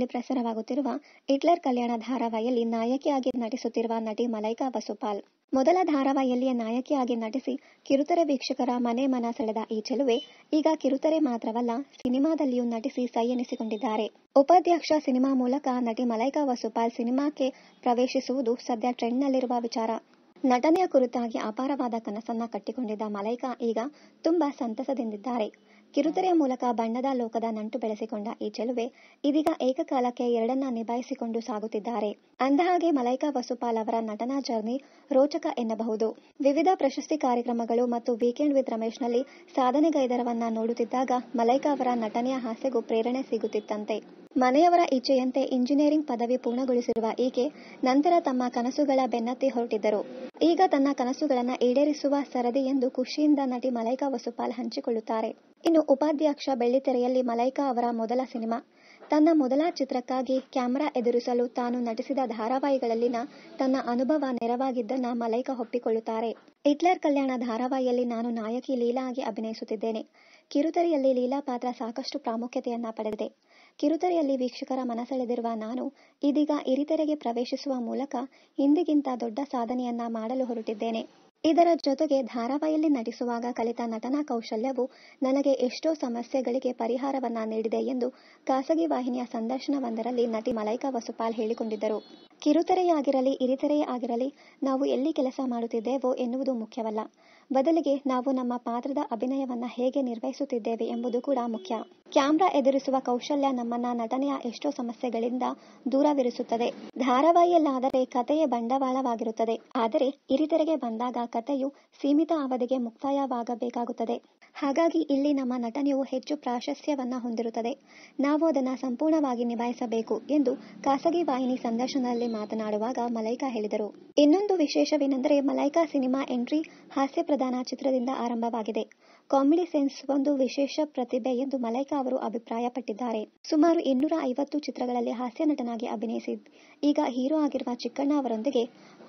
ನಲ್ಲಿ ಪ್ರಸಾರವಾಗುತ್ತಿರುವ ಹಿಟ್ಲರ್ ಕಲ್ಯಾಣ ಧಾರಾವಾಹಿಯಲ್ಲಿ ನಾಯಕಿಯಾಗಿ ನಟಿಸುತ್ತಿರುವ ನಟಿ ಮಲೈಕಾ ವಸುಪಾಲ್. ಮೊದಲ ಧಾರಾವಾಹಿಯಲ್ಲಿಯೇ ನಾಯಕಿಯಾಗಿ ನಟಿಸಿ ಕಿರುತೆರೆ ವೀಕ್ಷಕರ ಮನೆ ಮನ ಸೆಳೆದ ಈ ಚೆಲುವೆ ಈಗ ಕಿರುತೆರೆ ಮಾತ್ರವಲ್ಲ, ಸಿನಿಮಾದಲ್ಲಿಯೂ ನಟಿಸಿ ಸೈ ಎನಿಸಿಕೊಂಡಿದ್ದಾರೆ. ಉಪಾಧ್ಯಕ್ಷ ಸಿನಿಮಾ ಮೂಲಕ ನಟಿ ಮಲೈಕಾ ವಸುಪಾಲ್ ಸಿನಿಮಾಕ್ಕೆ ಪ್ರವೇಶಿಸುವುದು ಸದ್ಯ ಟ್ರೆಂಡ್ನಲ್ಲಿರುವ ವಿಚಾರ. ನಟನೆಯ ಕುರಿತಾಗಿ ಅಪಾರವಾದ ಕನಸನ್ನ ಕಟ್ಟಿಕೊಂಡಿದ್ದ ಮಲೈಕಾ ಈಗ ತುಂಬಾ ಸಂತಸದಿಂದಿದ್ದಾರೆ. ಕಿರುತೆರೆಯ ಮೂಲಕ ಬಣ್ಣದ ಲೋಕದ ನಂಟು ಬೆಳೆಸಿಕೊಂಡ ಈ ಚೆಲುವೆ ಇದೀಗ ಏಕಕಾಲಕ್ಕೆ ಎರಡನ್ನ ನಿಭಾಯಿಸಿಕೊಂಡು ಸಾಗುತ್ತಿದ್ದಾರೆ. ಅಂದಹಾಗೆ ಮಲೈಕಾ ವಸುಪಾಲ್ ಅವರ ನಟನಾ ಜರ್ನಿ ರೋಚಕ ಎನ್ನಬಹುದು. ವಿವಿಧ ಪ್ರಶಸ್ತಿ ಕಾರ್ಯಕ್ರಮಗಳು ಮತ್ತು ವೀಕೆಂಡ್ ವಿತ್ ರಮೇಶ್ನಲ್ಲಿ ಸಾಧನೆಗೈದರವನ್ನ ನೋಡುತ್ತಿದ್ದಾಗ ಮಲೈಕಾ ಅವರ ನಟನೆಯ ಹಾಸ್ಯಗೂ ಪ್ರೇರಣೆ ಸಿಗುತ್ತಿತ್ತಂತೆ. ಮನೆಯವರ ಇಚ್ಛೆಯಂತೆ ಇಂಜಿನಿಯರಿಂಗ್ ಪದವಿ ಪೂರ್ಣಗೊಳಿಸಿರುವ ಈಕೆ ನಂತರ ತಮ್ಮ ಕನಸುಗಳ ಬೆನ್ನತ್ತಿ ಹೊರಟಿದ್ದರು. ಈಗ ತನ್ನ ಕನಸುಗಳನ್ನ ಈಡೇರಿಸುವ ಸರದಿ ಎಂದು ಖುಷಿಯಿಂದ ನಟಿ ಮಲೈಕಾ ವಸುಪಾಲ್ ಹಂಚಿಕೊಳ್ಳುತ್ತಾರೆ. ಇನ್ನು ಉಪಾಧ್ಯಕ್ಷ ಬೆಳ್ಳಿತೆರೆಯಲ್ಲಿ ಮಲೈಕಾ ಅವರ ಮೊದಲ ಸಿನಿಮಾ. ತನ್ನ ಮೊದಲ ಚಿತ್ರಕ್ಕಾಗಿ ಕ್ಯಾಮೆರಾ ಎದುರಿಸಲು ತಾನು ನಟಿಸಿದ ಧಾರಾವಾಹಿಗಳಲ್ಲಿನ ತನ್ನ ಅನುಭವ ನೆರವಾಗಿದ್ದನ್ನ ಮಲೈಕಾ ಒಪ್ಪಿಕೊಳ್ಳುತ್ತಾರೆ. ಹಿಟ್ಲರ್ ಕಲ್ಯಾಣ ಧಾರಾವಾಹಿಯಲ್ಲಿ ನಾನು ನಾಯಕಿ ಲೀಲಾ ಆಗಿ ಅಭಿನಯಿಸುತ್ತಿದ್ದೇನೆ. ಕಿರುತೆರೆಯಲ್ಲಿ ಲೀಲಾ ಪಾತ್ರ ಸಾಕಷ್ಟು ಪ್ರಾಮುಖ್ಯತೆಯನ್ನ ಪಡೆದಿದೆ. ಕಿರುತೆರೆಯಲ್ಲಿ ವೀಕ್ಷಕರ ಮನಸೆಳೆದಿರುವ ನಾನು ಇದೀಗ ಹಿರಿತೆರೆಗೆ ಪ್ರವೇಶಿಸುವ ಮೂಲಕ ಹಿಂದಿಗಿಂತ ದೊಡ್ಡ ಸಾಧನೆಯನ್ನ ಮಾಡಲು ಹೊರಟಿದ್ದೇನೆ. ಇದರ ಜೊತೆಗೆ ಧಾರಾವಾಹಿಯಲ್ಲಿ ನಟಿಸುವಾಗ ಕಲಿತ ನಟನಾ ಕೌಶಲ್ಯವು ನನಗೆ ಎಷ್ಟೋ ಸಮಸ್ಯೆಗಳಿಗೆ ಪರಿಹಾರವನ್ನ ನೀಡಿದೆ ಎಂದು ಖಾಸಗಿ ವಾಹಿನಿಯ ಸಂದರ್ಶನವೊಂದರಲ್ಲಿ ನಟಿ ಮಲೈಕಾ ವಸುಪಾಲ್ ಹೇಳಿಕೊಂಡಿದ್ದರು. ಕಿರುತೆರೆಯಾಗಿರಲಿ ಹಿರಿತೆರೆಯೇ ಆಗಿರಲಿ, ನಾವು ಎಲ್ಲಿ ಕೆಲಸ ಮಾಡುತ್ತಿದ್ದೇವೋ ಎನ್ನುವುದು ಮುಖ್ಯವಲ್ಲ. ಬದಲಿಗೆ ನಾವು ನಮ್ಮ ಪಾತ್ರದ ಅಭಿನಯವನ್ನ ಹೇಗೆ ನಿರ್ವಹಿಸುತ್ತಿದ್ದೇವೆ ಎಂಬುದು ಕೂಡ ಮುಖ್ಯ. ಕ್ಯಾಮ್ರಾ ಎದುರಿಸುವ ಕೌಶಲ್ಯ ನಮ್ಮನ್ನ ನಟನೆಯ ಎಷ್ಟೋ ಸಮಸ್ಯೆಗಳಿಂದ ದೂರವಿರಿಸುತ್ತದೆ. ಧಾರಾವಾಹಿಯಲ್ಲಾದರೆ ಕಥೆಯೇ ಬಂಡವಾಳವಾಗಿರುತ್ತದೆ. ಆದರೆ ಹಿರಿತೆರೆಗೆ ಬಂದಾಗ ಕಥೆಯು ಸೀಮಿತ ಅವಧಿಗೆ ಮುಕ್ತಾಯವಾಗಬೇಕಾಗುತ್ತದೆ. ಹಾಗಾಗಿ ಇಲ್ಲಿ ನಮ್ಮ ನಟನೆಯು ಹೆಚ್ಚು ಪ್ರಾಶಸ್ತ್ಯವನ್ನ ಹೊಂದಿರುತ್ತದೆ. ನಾವು ಅದನ್ನ ಸಂಪೂರ್ಣವಾಗಿ ನಿಭಾಯಿಸಬೇಕು ಎಂದು ಖಾಸಗಿ ವಾಹಿನಿ ಸಂದರ್ಶನದಲ್ಲಿ ಮಾತನಾಡುವಾಗ ಮಲೈಕಾ ಹೇಳಿದರು. ಇನ್ನೊಂದು ವಿಶೇಷವೇನೆಂದರೆ ಮಲೈಕಾ ಸಿನಿಮಾ ಎಂಟ್ರಿ ಹಾಸ್ಯ ಪ್ರಧಾನ ಚಿತ್ರದಿಂದ ಆರಂಭವಾಗಿದೆ. ಕಾಮಿಡಿ ಸೆನ್ಸ್ ಒಂದು ವಿಶೇಷ ಪ್ರತಿಭೆ ಎಂದು ಮಲೈಕಾ ಅವರು ಅಭಿಪ್ರಾಯಪಟ್ಟಿದ್ದಾರೆ. ಸುಮಾರು 250 ಚಿತ್ರಗಳಲ್ಲಿ ಹಾಸ್ಯ ನಟನಾಗಿ ಅಭಿನಯಿಸಿ ಈಗ ಹೀರೋ ಆಗಿರುವ ಚಿಕ್ಕಣ್ಣ ಅವರೊಂದಿಗೆ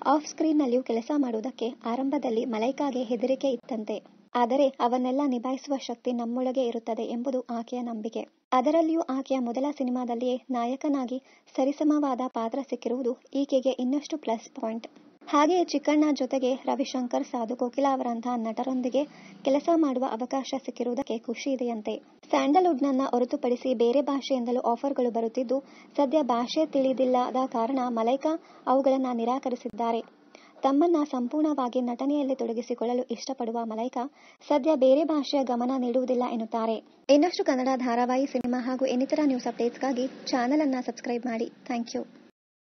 ಆಫ್ ಸ್ಕ್ರೀನ್ ನಲ್ಲಿಯೂ ಕೆಲಸ ಮಾಡುವುದಕ್ಕೆ ಆರಂಭದಲ್ಲಿ ಮಲೈಕಾಗೆ ಹೆದರಿಕೆ ಇತ್ತಂತೆ. ಆದರೆ ಅವನ್ನೆಲ್ಲ ನಿಭಾಯಿಸುವ ಶಕ್ತಿ ನಮ್ಮೊಳಗೆ ಇರುತ್ತದೆ ಎಂಬುದು ಆಕೆಯ ನಂಬಿಕೆ. ಅದರಲ್ಲಿಯೂ ಆಕೆಯ ಮೊದಲ ಸಿನಿಮಾದಲ್ಲಿಯೇ ನಾಯಕನಾಗಿ ಸರಿಸಮವಾದ ಪಾತ್ರ ಸಿಕ್ಕಿರುವುದು ಈಕೆಗೆ ಇನ್ನಷ್ಟು ಪ್ಲಸ್ ಪಾಯಿಂಟ್. ಹಾಗೆಯೇ ಚಿಕ್ಕಣ್ಣ ಜೊತೆಗೆ ರವಿಶಂಕರ್, ಸಾಧು ಕೋಕಿಲಾ ಅವರಂತಹ ನಟರೊಂದಿಗೆ ಕೆಲಸ ಮಾಡುವ ಅವಕಾಶ ಸಿಕ್ಕಿರುವುದಕ್ಕೆ ಖುಷಿ ಇದೆಯಂತೆ. ಸ್ಯಾಂಡಲ್ವುಡ್ನನ್ನ ಹೊರತುಪಡಿಸಿ ಬೇರೆ ಭಾಷೆಯಿಂದಲೂ ಆಫರ್ಗಳು ಬರುತ್ತಿದ್ದು ಸದ್ಯ ಭಾಷೆ ತಿಳಿದಿಲ್ಲದ ಕಾರಣ ಮಲೈಕಾ ಅವುಗಳನ್ನ ನಿರಾಕರಿಸಿದ್ದಾರೆ. ತಮ್ಮನ್ನ ಸಂಪೂರ್ಣವಾಗಿ ನಟನೆಯಲ್ಲಿ ತೊಡಗಿಸಿಕೊಳ್ಳಲು ಇಷ್ಟಪಡುವ ಮಲೈಕಾ ಸದ್ಯ ಬೇರೆ ಭಾಷೆಯ ಗಮನ ನೀಡುವುದಿಲ್ಲ ಎನ್ನುತ್ತಾರೆ. ಇನ್ನಷ್ಟು ಕನ್ನಡ ಧಾರಾವಾಹಿ, ಸಿನಿಮಾ ಹಾಗೂ ಇನ್ನಿತರ ನ್ಯೂಸ್ ಅಪ್ಡೇಟ್ಸ್ಗಾಗಿ ಚಾನೆಲ್ ಅನ್ನ ಸಬ್ಸ್ಕ್ರೈಬ್ ಮಾಡಿ. Thank you.